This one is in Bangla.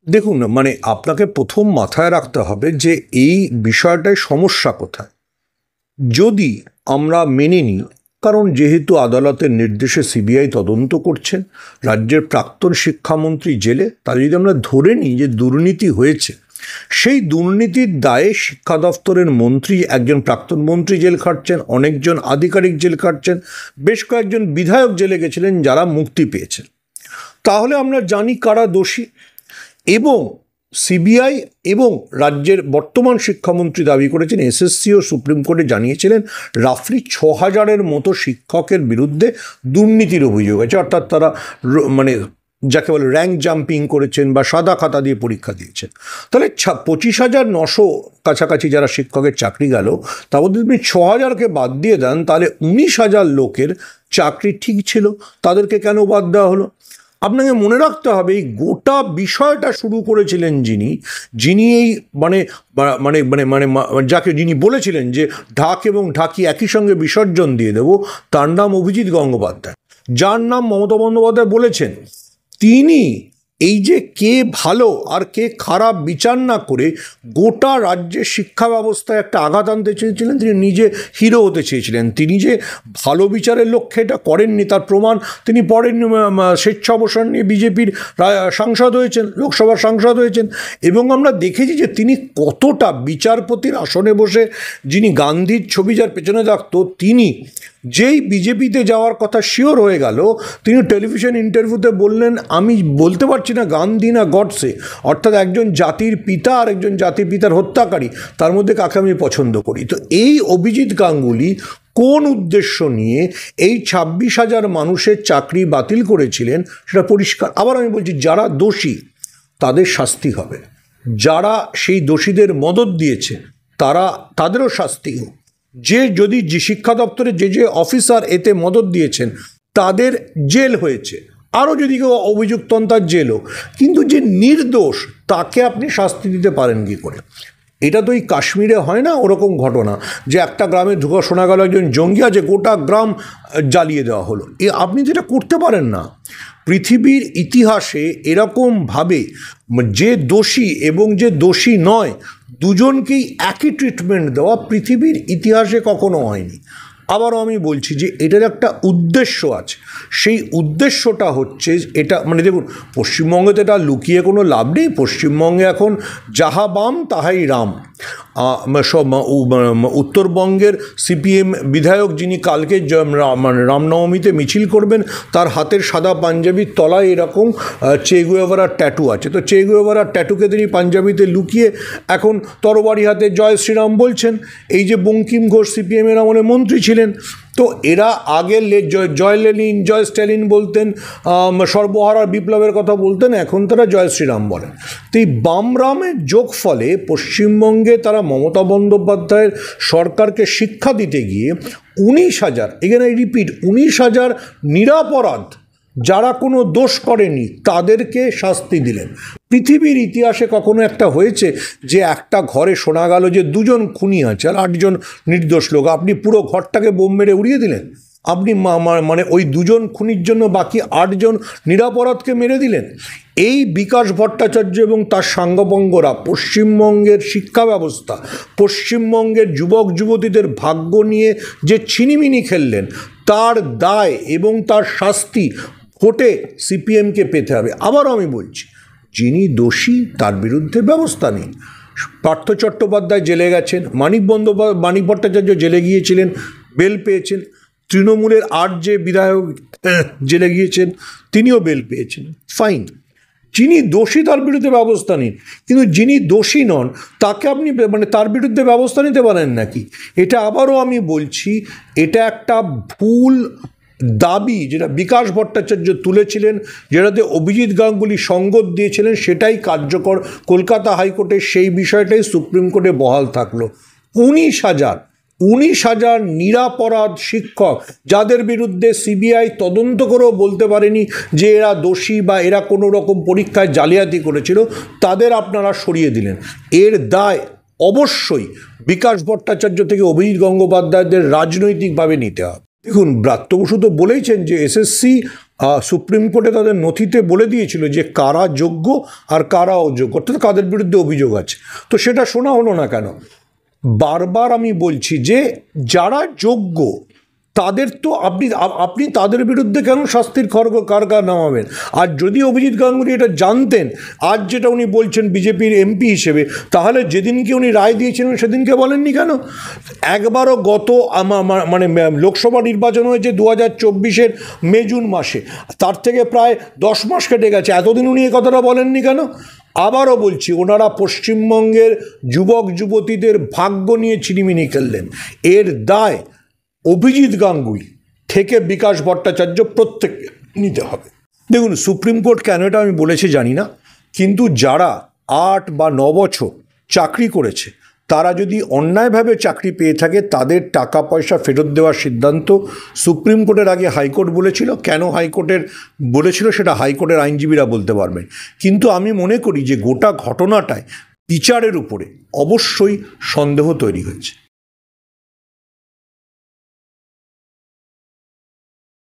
দেখুন, মানে আপনাকে প্রথম মাথায় রাখতে হবে যে এই বিষয়টায় সমস্যা কোথায়। যদি আমরা মেনে নিই, কারণ যেহেতু আদালতের নির্দেশে সিবিআই তদন্ত করছেন, রাজ্যের প্রাক্তন শিক্ষামন্ত্রী জেলে, তাহলে যদি আমরা ধরে নিই যে দুর্নীতি হয়েছে, সেই দুর্নীতির দায়ে শিক্ষা দপ্তরের মন্ত্রী, একজন প্রাক্তন মন্ত্রী জেল খাটছেন, অনেকজন আধিকারিক জেল খাটছেন, বেশ কয়েকজন বিধায়ক জেলে গেছিলেন যারা মুক্তি পেয়েছেন, তাহলে আমরা জানি কারা দোষী। এবং সিবিআই এবং রাজ্যের বর্তমান শিক্ষামন্ত্রী দাবি করেছেন, এসএসসিও সুপ্রিম কোর্টে জানিয়েছিলেন, রাফলি ৬,০০০-এর মতো শিক্ষকের বিরুদ্ধে দুর্নীতির অভিযোগ আছে, অর্থাৎ তারা মানে যাকে বলে র্যাঙ্ক জাম্পিং করেছেন বা সাদা খাতা দিয়ে পরীক্ষা দিয়েছেন। তাহলে ২৫,৯০০ কাছাকাছি যারা শিক্ষকের চাকরি গেল, তার মধ্যে আপনি ৬,০০০কে বাদ দিয়ে দেন, তাহলে ১৯,০০০ লোকের চাকরি ঠিক ছিল, তাদেরকে কেন বাদ দেওয়া হলো? আপনাকে মনে রাখতে হবে, এই গোটা বিষয়টা শুরু করেছিলেন যিনি এই যিনি বলেছিলেন যে ঢাক এবং ঢাকি একই সঙ্গে বিসর্জন দিয়ে দেব, তার নাম অভিজিৎ গঙ্গোপাধ্যায়, যার নাম মমতা বন্দ্যোপাধ্যায় বলেছেন। তিনি এই যে কে ভালো আর কে খারাপ বিচার না করে গোটা রাজ্যের শিক্ষা ব্যবস্থায় একটা আঘাত আনতে চেয়েছিলেন। তিনি নিজে হিরো হতে চেয়েছিলেন। তিনি যে ভালো বিচারের লক্ষ্যে এটা করেননি তার প্রমাণ তিনি পরের স্বেচ্ছা অবসর নিয়ে বিজেপির সাংসদ হয়েছেন, লোকসভার সাংসদ হয়েছেন। এবং আমরা দেখেছি যে তিনি কতটা বিচারপতির আসনে বসে, যিনি গান্ধীর ছবি যার পেছনে থাকতো, তিনি যেই বিজেপিতে যাওয়ার কথা শিওর হয়ে গেল, তিনি টেলিভিশন ইন্টারভিউতে বললেন, আমি বলতে পারছি না গান্ধী না গডসে, অর্থাৎ একজন জাতির পিতা আর একজন জাতির পিতার হত্যাকারী, তার মধ্যে কাকে আমি পছন্দ করি। তো এই অভিজিৎ গাঙ্গুলি কোন উদ্দেশ্য নিয়ে এই ২৬,০০০ মানুষের চাকরি বাতিল করেছিলেন সেটা পরিষ্কার। আবার আমি বলছি, যারা দোষী তাদের শাস্তি হবে, যারা সেই দোষীদের মদত দিয়েছে তাদেরও শাস্তি হোক। যদি শিক্ষা দপ্তরে যে অফিসার এতে মদত দিয়েছেন তাদের জেল হয়েছে, আরও যদি কেউ অভিযুক্ত হন তার জেলও, কিন্তু যে নির্দোষ তাকে আপনি শাস্তি দিতে পারেন কী করে? এটা তো এই কাশ্মীরে হয় না ওরকম ঘটনা যে একটা গ্রামে শোনা গেল একজন জঙ্গি আছে, গোটা গ্রাম জ্বালিয়ে দেওয়া হলো। আপনি যেটা করতে পারেন না। পৃথিবীর ইতিহাসে এরকমভাবে যে দোষী এবং যে দোষী নয় দুজনকেই একই ট্রিটমেন্ট দেওয়া পৃথিবীর ইতিহাসে কখনো হয়নি। আবারও আমি বলছি যে এটার একটা উদ্দেশ্য আছে। সেই উদ্দেশ্যটা হচ্ছে এটা, মানে দেখুন, পশ্চিমবঙ্গে তো এটা লুকিয়ে কোনো লাভ নেই। পশ্চিমবঙ্গে এখন যাহা বাম তাহাই রাম। উত্তরবঙ্গের সিপিএম বিধায়ক যিনি কালকে রামনবমীতে মিছিল করবেন, তার হাতের সাদা পাঞ্জাবির তলায় এরকম চে গুয়েভারার ট্যাটু আছে। তো চে গুয়েভারার ট্যাটুকে তিনি পাঞ্জাবিতে লুকিয়ে এখন তরবারি হাতে জয় শ্রীরাম বলছেন। এই যে বঙ্কিম ঘোষ সিপিএমের আমলে মন্ত্রী ছিলেন, তো এরা আগে জয় লেনিন, জয় স্ট্যালিন বলতেন, সর্বহারার বিপ্লবের কথা বলতেন, এখন তারা জয় শ্রীরাম বলেন। তো এই বাম রামের যোগ ফলে পশ্চিমবঙ্গে তারা মমতা বন্দ্যোপাধ্যায়ের সরকারকে শিক্ষা দিতে গিয়ে ১৯,০০০, এখানে রিপিট, ১৯,০০০ নিরপরাধ যারা কোনো দোষ করেনি তাদেরকে শাস্তি দিলেন। পৃথিবীর ইতিহাসে কখনো একটা হয়েছে যে একটা ঘরে শোনা গেল যে ২জন খুনি আছে আর ৮জন নির্দোষ লোক, আপনি পুরো ঘরটাকে বোম মেরে উড়িয়ে দিলেন? আপনি মানে ওই ২জন খুনির জন্য বাকি ৮জন নিরপরাধকে মেরে দিলেন? এই বিকাশ ভট্টাচার্য এবং তার সাঙ্গপাঙ্গরা পশ্চিমবঙ্গের শিক্ষা ব্যবস্থা, পশ্চিমবঙ্গের যুবক যুবতীদের ভাগ্য নিয়ে যে ছিনিমিনি খেললেন, তার দায় এবং তার শাস্তি ভোটে সিপিএমকে পেতে হবে। আবারও আমি বলছি, যিনি দোষী তার বিরুদ্ধে ব্যবস্থা নিন। পার্থ চট্টোপাধ্যায় জেলে গেছেন, মানিক ভট্টাচার্য জেলে গিয়েছিলেন, বেল পেয়েছেন। তৃণমূলের ৮ যে বিধায়ক জেলে গিয়েছেন তিনিও বেল পেয়েছেন, ফাইন। যিনি দোষী তার বিরুদ্ধে ব্যবস্থা নিন, কিন্তু যিনি দোষী নন তাকে আপনি তার বিরুদ্ধে ব্যবস্থা নিতে পারেন নাকি? এটা আবারও আমি বলছি, এটা একটা ভুল দাবি যেটা বিকাশ ভট্টাচার্য তুলেছিলেন, যেটাতে অভিজিৎ গাঙ্গুলি সঙ্গত দিয়েছিলেন, সেটাই কার্যকর। কলকাতা হাইকোর্টের সেই বিষয়টাই সুপ্রিম কোর্টে বহাল থাকলো। ১৯,০০০ নিরপরাধ শিক্ষক যাদের বিরুদ্ধে সিবিআই তদন্ত করেও বলতে পারেনি যে এরা দোষী বা এরা কোনো রকম পরীক্ষায় জালিয়াতি করেছিল, তাদের আপনারা সরিয়ে দিলেন। এর দায় অবশ্যই বিকাশ ভট্টাচার্য থেকে অভিজিৎ গঙ্গোপাধ্যায়দের রাজনৈতিকভাবে নিতে হবে। দেখুন, ব্রাত্য বসু তো বলেইছেন যে এসএসসি সুপ্রিম কোর্টে তাদের নথিতে বলে দিয়েছিল যে কারা যোগ্য আর কারা অযোগ্য, অর্থাৎ কাদের বিরুদ্ধে অভিযোগ আছে। তো সেটা শোনা হলো না কেন? বারবার আমি বলছি যে যারা যোগ্য তাদের তো আপনি তাদের বিরুদ্ধে কেন শাস্তির কারগার নামাবেন? আর যদি অভিজিৎ গাঙ্গুলি এটা জানতেন, আজ যেটা উনি বলছেন বিজেপির এমপি হিসেবে, তাহলে যেদিনকে উনি রায় দিয়েছিলেন সেদিনকে বলেননি কেন? একবারও গত মানে লোকসভা নির্বাচন হয়েছে 2024-এর মে জুন মাসে, তার থেকে প্রায় 10 মাস কেটে গেছে, এতদিন উনি এই কথাটা বলেননি কেন? আবারও বলছি, ওনারা পশ্চিমবঙ্গের যুবক যুবতীদের ভাগ্য নিয়ে ছিনিমিনি খেললেন। এর দায় অভিজিৎ গাঙ্গুলি থেকে বিকাশ ভট্টাচার্য প্রত্যেককে নিতে হবে। দেখুন, সুপ্রিম কোর্ট কেন এটা আমি বলেছি জানি না, কিন্তু যারা 8 বা 9 বছর চাকরি করেছে তারা যদি অন্যায়ভাবে চাকরি পেয়ে থাকে, তাদের টাকা পয়সা ফেরত দেওয়ার সিদ্ধান্ত সুপ্রিম কোর্টের আগে হাইকোর্ট বলেছিল। কেন হাইকোর্টের বলেছিল সেটা হাইকোর্টের আইনজীবীরা বলতে পারবেন। কিন্তু আমি মনে করি যে গোটা ঘটনাটায় বিচারের উপরে অবশ্যই সন্দেহ তৈরি হয়েছে।